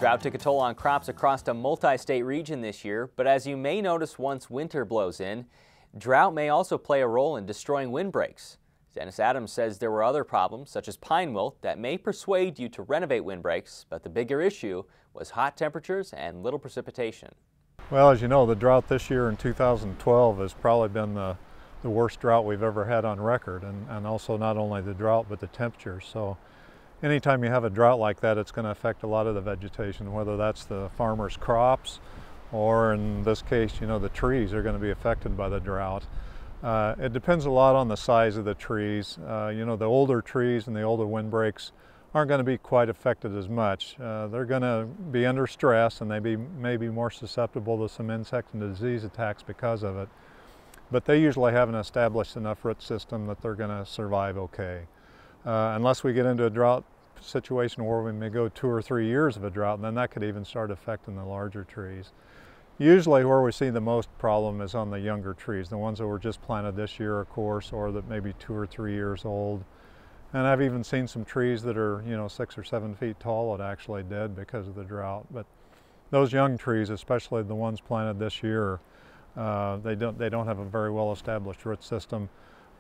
Drought took a toll on crops across a multi-state region this year, but as you may notice once winter blows in, drought may also play a role in destroying windbreaks. Dennis Adams says there were other problems, such as pine wilt, that may persuade you to renovate windbreaks, but the bigger issue was hot temperatures and little precipitation. Well, as you know, the drought this year in 2012 has probably been the worst drought we've ever had on record, and also not only the drought but the temperatures. So anytime you have a drought like that, it's going to affect a lot of the vegetation, whether that's the farmer's crops or in this case, you know, the trees are going to be affected by the drought. It depends a lot on the size of the trees. You know, the older trees and the older windbreaks aren't going to be quite affected as much. They're going to be under stress and they may be more susceptible to some insect and disease attacks because of it. But they usually have an established enough root system that they're going to survive okay. Unless we get into a drought situation where we may go 2 or 3 years of a drought, and then that could even start affecting the larger trees. Usually where we see the most problem is on the younger trees, the ones that were just planted this year, of course, or that may be 2 or 3 years old. And I've even seen some trees that are, you know, 6 or 7 feet tall that actually dead because of the drought. But those young trees, especially the ones planted this year, they don't have a very well established root system.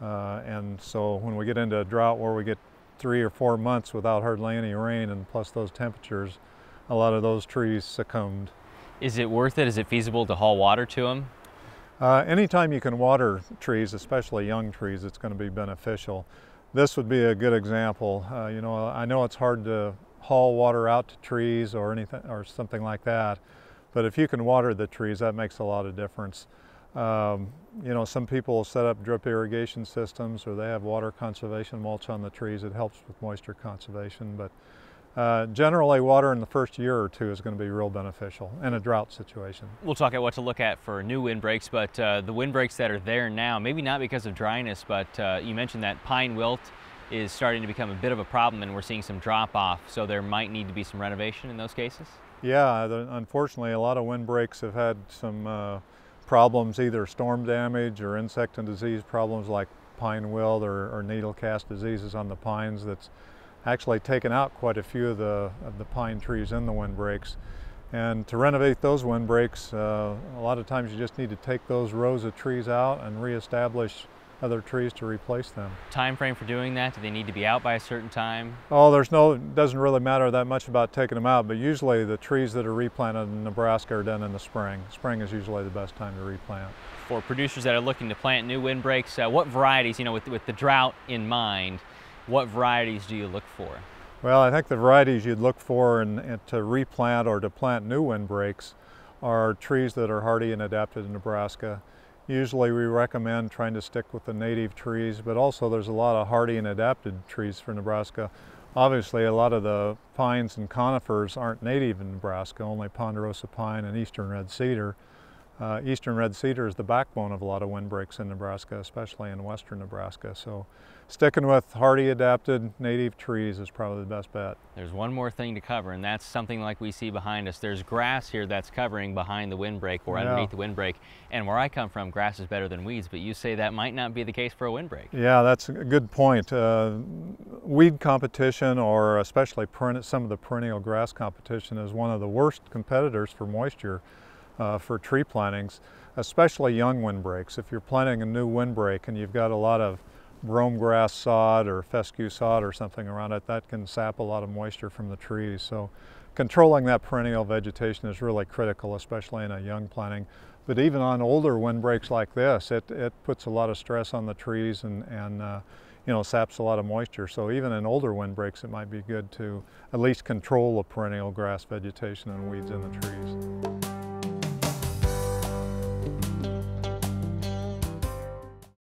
And so when we get into a drought where we get 3 or 4 months without hardly any rain and plus those temperatures, a lot of those trees succumbed. Is it worth it? Is it feasible to haul water to them? Anytime you can water trees, especially young trees, it's going to be beneficial. This would be a good example. You know, I know it's hard to haul water out to trees or anything or something like that, but if you can water the trees, that makes a lot of difference. You know, some people set up drip irrigation systems or they have water conservation mulch on the trees. It helps with moisture conservation, but generally water in the first year or 2 is going to be real beneficial in a drought situation. We'll talk about what to look at for new windbreaks, but the windbreaks that are there now, maybe not because of dryness, but you mentioned that pine wilt is starting to become a bit of a problem and we're seeing some drop off, so there might need to be some renovation in those cases? Yeah, unfortunately a lot of windbreaks have had some problems, either storm damage or insect and disease problems like pine wilt or needle cast diseases on the pines that's actually taken out quite a few of the pine trees in the windbreaks. And to renovate those windbreaks, a lot of times you just need to take those rows of trees out and reestablish other trees to replace them. Time frame for doing that? Do they need to be out by a certain time? Oh, it doesn't really matter that much about taking them out, but usually the trees that are replanted in Nebraska are done in the spring. Spring is usually the best time to replant. For producers that are looking to plant new windbreaks, what varieties, you know, with the drought in mind, what varieties do you look for? Well, I think the varieties you'd look for to replant or to plant new windbreaks are trees that are hardy and adapted in Nebraska. Usually we recommend trying to stick with the native trees, but also there's a lot of hardy and adapted trees for Nebraska. Obviously a lot of the pines and conifers aren't native in Nebraska, only ponderosa pine and eastern red cedar. Eastern red cedar is the backbone of a lot of windbreaks in Nebraska, especially in western Nebraska. So sticking with hardy adapted native trees is probably the best bet. There's one more thing to cover, and that's something like we see behind us. There's grass here that's covering behind the windbreak or underneath the windbreak. And where I come from, grass is better than weeds, but you say that might not be the case for a windbreak. Yeah, that's a good point. Weed competition, or especially some of the perennial grass competition, is one of the worst competitors for moisture for tree plantings, especially young windbreaks. If you're planting a new windbreak and you've got a lot of brome grass sod or fescue sod or something around it, that can sap a lot of moisture from the trees. So controlling that perennial vegetation is really critical, especially in a young planting. But even on older windbreaks like this, it puts a lot of stress on the trees and you know, saps a lot of moisture. So even in older windbreaks, it might be good to at least control the perennial grass vegetation and weeds in the trees.